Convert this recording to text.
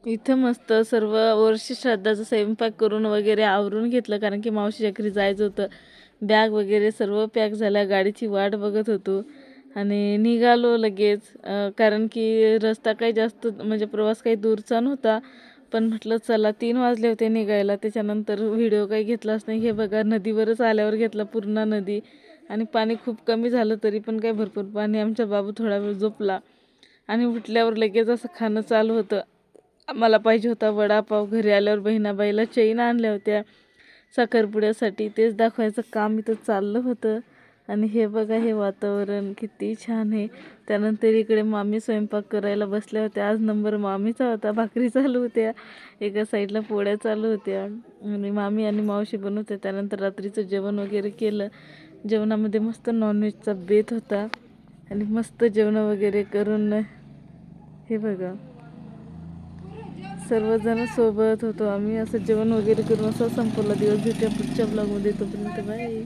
इथं मस्त सर्व वर्ष श्राद्धाचा स्वयंपाक करून वगैरे आवरून घेतलं, कारण की मावशीच्या घरी जायचं होतं. बॅग वगैरे सर्व पॅक झाल्या, गाडीची वाट बघत होतो आणि निघालो लगेच. कारण की रस्ता काही जास्त म्हणजे प्रवास काही दूरचा नव्हता, पण म्हटलं चला 3 वाजले होते निघायला. त्याच्यानंतर व्हिडिओ काही घेतलाच नाही. हे बघा नदीवरच आल्यावर घेतला पूर्ण नदी, आणि पाणी खूप कमी झालं तरी पण काही भरपूर पाणी. आमचा बाबू थोडा वेळ झोपला आणि उठल्यावर लगेच असं खाणं चालू होतं. मला पाहिजे होता वडापाव. घरी आल्यावर बहिणाबाईला चैन आणल्या होत्या साखरपुड्यासाठी, तेच दाखवायचं काम इथं चाललं होतं. आणि हे बघा हे वातावरण किती छान आहे. त्यानंतर इकडे मामी स्वयंपाक करायला बसल्या होत्या. आज नंबर मामीचा होता. भाकरी चालू होत्या, एका साईडला पोळ्या चालू होत्या आणि मामी आणि मावशी बनवत्या. त्यानंतर रात्रीचं जेवण वगैरे केलं. जेवणामध्ये मस्त नॉनव्हेजचा बेत होता आणि मस्त जेवण वगैरे करून हे बघा सर्वजण सोबत होतो आम्ही. असं जेवण वगैरे करून असं संपवला दिवस. भेटूया पुढच्या ब्लॉगमध्ये. तोपर्यंत बाय.